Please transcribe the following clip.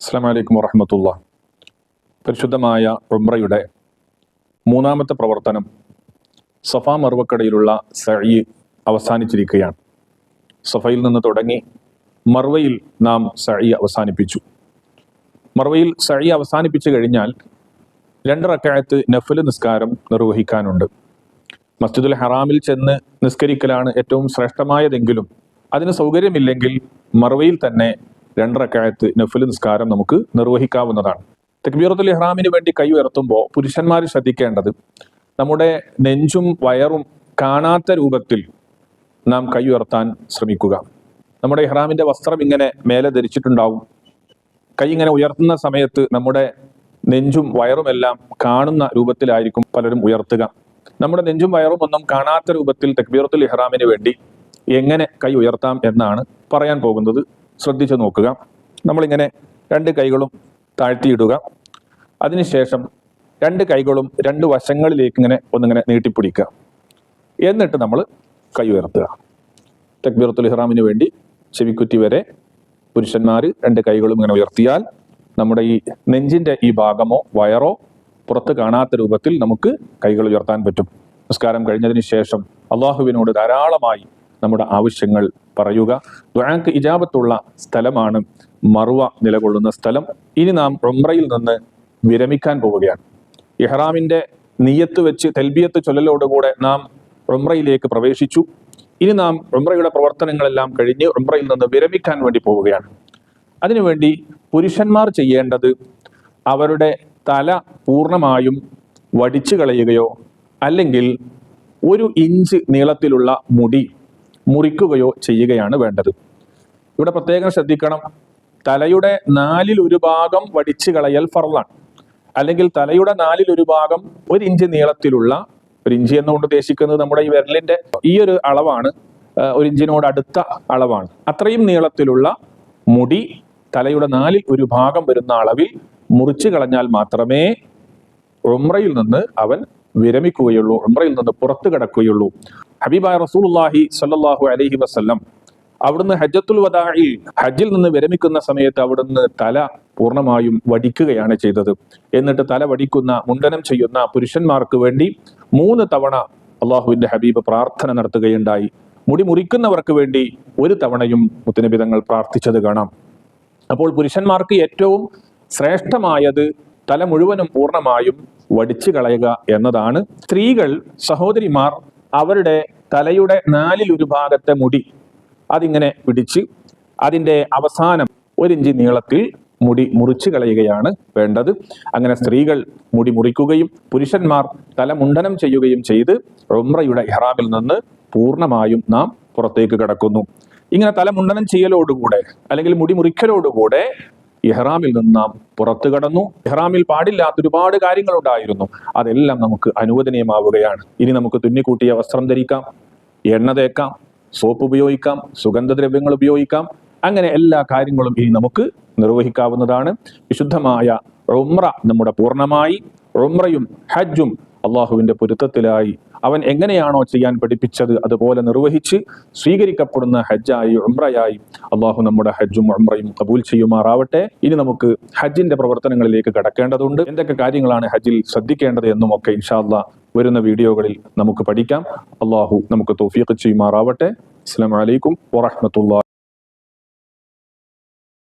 അസ്സലാമു അലൈക്കും വറഹ്മത്തുള്ളാഹി. പരിശുദ്ധമായ ഉംറയുടെ മൂന്നാമത്തെ പ്രവർത്തനം സഫാ മർവക്കടയിലുള്ള സഅയ് അവസാനിച്ചിരിക്കുകയാണ്. സഫയിൽ നിന്ന് തുടങ്ങി മർവയിൽ നാം സഅയ് അവസാനിപ്പിച്ചു. മർവയിൽ സഅയ് അവസാനിപ്പിച്ചു കഴിഞ്ഞാൽ 2 റക്അത്ത് നഫ്ൽ നിസ്കാരം നിർവഹിക്കാനുണ്ട്. മസ്ജിദുൽ ഹറാമിൽ ചെന്ന് നിസ്കരിക്കലാണ് ഏറ്റവും ശ്രേഷ്ഠമായതെങ്കിലും അതിന് സൗകര്യമില്ലെങ്കിൽ മർവയിൽ തന്നെ 2 റക്അത്ത് നഫ്ൽ നിസ്കാരം നമുക്ക് നിർവഹിക്കാവുന്നതാണ്. തക്ബീറത്തുൽ ഇഹ്റാമിന് വേണ്ടി കൈ ഉയർത്തുമ്പോൾ പുരുഷന്മാർ ശ്രദ്ധിക്കേണ്ടത് നമ്മുടെ നെഞ്ചും വയറും കാണാത്ത രൂപത്തിൽ നാം കൈ ഉയർത്താൻ ശ്രമിക്കുക. നമ്മുടെ ഇഹ്റാമിന്റെ വസ്ത്രം ഇങ്ങനെ മേലെ ധരിച്ചിട്ടുണ്ടാവും. കൈ ഇങ്ങനെ ഉയർത്തുന്ന സമയത്ത് നമ്മുടെ നെഞ്ചും വയറും എല്ലാം കാണുന്ന രൂപത്തിലായിരിക്കും പലരും ഉയർത്തുക. നമ്മുടെ നെഞ്ചും വയറും ഒന്നും കാണാത്ത രൂപത്തിൽ തക്ബീറത്തുൽ ഇഹ്റാമിന് വേണ്ടി എങ്ങനെ കൈ ഉയർത്താം എന്നാണ് പറയാൻ പോകുന്നത്. ശ്രദ്ധിച്ചു നോക്കുക. നമ്മളിങ്ങനെ 2 കൈകളും താഴ്ത്തിയിടുക. അതിനുശേഷം 2 കൈകളും 2 വശങ്ങളിലേക്ക് ഒന്നിങ്ങനെ നീട്ടിപ്പിടിക്കുക. എന്നിട്ട് നമ്മൾ കൈ ഉയർത്തുക. തക്ബീറത്തുൽ ഇഹ്റാമിന് വേണ്ടി ചെവിക്കുറ്റി വരെ പുരുഷന്മാർ 2 കൈകളും ഇങ്ങനെ ഉയർത്തിയാൽ നമ്മുടെ ഈ നെഞ്ചിന്റെ ഈ ഭാഗമോ വയറോ പുറത്ത് കാണാത്ത രൂപത്തിൽ നമുക്ക് കൈകൾ ഉയർത്താൻ പറ്റും. നിസ്കാരം കഴിഞ്ഞതിന് ശേഷം അള്ളാഹുവിനോട് ധാരാളമായി നമ്മുടെ ആവശ്യങ്ങൾ പറയുക. ദുആക്ക് ഇജാബത്തുള്ള സ്ഥലമാണ് മർവ നിലകൊള്ളുന്ന സ്ഥലം. ഇനി നാം ഉംറയിൽ നിന്ന് വിരമിക്കാൻ പോവുകയാണ്. ഇഹ്റാമിന്റെ നിയ്യത്ത് വെച്ച് തൽബിയത്ത് ചൊല്ലലോടുകൂടെ നാം ഉംറയിലേക്ക് പ്രവേശിച്ചു. ഇനി നാം ഉംറയുടെ പ്രവർത്തനങ്ങളെല്ലാം കഴിഞ്ഞ് ഉംറയിൽ നിന്ന് വിരമിക്കാൻ വേണ്ടി പോവുകയാണ്. അതിനുവേണ്ടി പുരുഷന്മാർ ചെയ്യേണ്ടത് അവരുടെ തല പൂർണ്ണമായും വടിച്ചു കളയുകയോ അല്ലെങ്കിൽ 1 ഇഞ്ച് നീളത്തിലുള്ള മുടി മുറിക്കുകയോ ചെയ്യുകയാണ് വേണ്ടത്. ഇവിടെ പ്രത്യേകം ശ്രദ്ധിക്കണം, തലയുടെ 4/1 ഭാഗം വടിച്ചു കളയൽ ഫർളാണ്. അല്ലെങ്കിൽ തലയുടെ 4/1 ഭാഗം 1 ഇഞ്ച് നീളത്തിലുള്ള, 1 ഇഞ്ച് എന്നുകൊണ്ട് ഉദ്ദേശിക്കുന്നത് നമ്മുടെ ഈ വിരലിന്റെ ഈ ഒരു അളവാണ്, 1 ഇഞ്ചിനോട് അടുത്ത അളവാണ്. അത്രയും നീളത്തിലുള്ള മുടി തലയുടെ 4/1 ഭാഗം വരുന്ന അളവിൽ മുറിച്ചു കളഞ്ഞാൽ മാത്രമേ ഉംറയിൽ നിന്ന് അവൻ വിരമിക്കുകയുള്ളൂ, ഉംറയിൽ നിന്ന് പുറത്തു കടക്കുകയുള്ളൂ. ഹബീബായ റസൂലുള്ളാഹി സ്വല്ലല്ലാഹു അലൈഹി വസല്ലം അവിടുന്ന് ഹജ്ജത്തുൽ വദാഇൽ ഹജ്ജിൽ നിന്ന് വിരമിക്കുന്ന സമയത്ത് അവിടുന്ന് തല പൂർണ്ണമായും വടിക്കുകയാണ് ചെയ്തത്. എന്നിട്ട് തല വടിക്കുന്ന, മുണ്ടനം ചെയ്യുന്ന പുരുഷന്മാർക്ക് വേണ്ടി 3 തവണ അള്ളാഹുവിന്റെ ഹബീബ് പ്രാർത്ഥന നടത്തുകയുണ്ടായി. മുടി മുറിക്കുന്നവർക്ക് വേണ്ടി 1 തവണയും മുത്തുനബി തങ്ങൾ പ്രാർത്ഥിച്ചത് കാണാം. അപ്പോൾ പുരുഷന്മാർക്ക് ഏറ്റവും ശ്രേഷ്ഠമായത് തല മുഴുവനും പൂർണ്ണമായും വടിച്ചു കളയുക എന്നതാണ്. സ്ത്രീകൾ, സഹോദരിമാർ അവരുടെ തലയുടെ 4/1 ഭാഗത്തെ മുടി അതിങ്ങനെ പിടിച്ച് അതിൻ്റെ അവസാനം 1 ഇഞ്ച് നീളത്തിൽ മുടി മുറിച്ചു കളയുകയാണ് വേണ്ടത്. അങ്ങനെ സ്ത്രീകൾ മുടി മുറിക്കുകയും പുരുഷന്മാർ തല മുണ്ടനം ചെയ്യുകയും ചെയ്ത് ഉംറയുടെ ഇഹ്റാമിൽ നിന്ന് പൂർണ്ണമായും നാം പുറത്തേക്ക് കടക്കുന്നു. ഇങ്ങനെ തല മുണ്ടനം ചെയ്യലോടുകൂടെ അല്ലെങ്കിൽ മുടി മുറിക്കലോടുകൂടെ ഇഹ്റാമിൽ നിന്ന് നാം പുറത്തു കടന്നു. ഇഹ്റാമിൽ പാടില്ലാത്ത ഒരുപാട് കാര്യങ്ങളുണ്ടായിരുന്നു, അതെല്ലാം നമുക്ക് അനുവദനീയമാവുകയാണ്. ഇനി നമുക്ക് തുന്നിക്കൂട്ടിയ വസ്ത്രം ധരിക്കാം, എണ്ണ തേക്കാം, സോപ്പ് ഉപയോഗിക്കാം, സുഗന്ധദ്രവ്യങ്ങൾ ഉപയോഗിക്കാം. അങ്ങനെ എല്ലാ കാര്യങ്ങളും ഇനി നമുക്ക് നിർവഹിക്കാവുന്നതാണ്. വിശുദ്ധമായ ഉംറ നമ്മുടെ പൂർണ്ണമായി, ഉംറയും ഹജ്ജും അള്ളാഹുവിന്റെ പൊരുത്തത്തിലായി അവൻ എങ്ങനെയാണോ ചെയ്യാൻ പഠിപ്പിച്ചത് അതുപോലെ നിർവഹിച്ച് സ്വീകരിക്കപ്പെടുന്ന ഹജ്ജായി, ഉംറയായി അള്ളാഹു നമ്മുടെ ഹജ്ജും ഉംറയും കബൂൽ ചെയ്യുമാറാവട്ടെ. ഇനി നമുക്ക് ഹജ്ജിന്റെ പ്രവർത്തനങ്ങളിലേക്ക് കടക്കേണ്ടതുണ്ട്. എന്തൊക്കെ കാര്യങ്ങളാണ് ഹജ്ജിൽ ശ്രദ്ധിക്കേണ്ടത് എന്നുമൊക്കെ ഇൻഷാ അല്ലാഹ് വരുന്ന വീഡിയോകളിൽ നമുക്ക് പഠിക്കാം. അള്ളാഹു നമുക്ക് തൗഫീഖ് ചെയ്യുമാറാവട്ടെ. അസ്സലാമു അലൈക്കും വറഹ്മത്തുള്ളാഹി.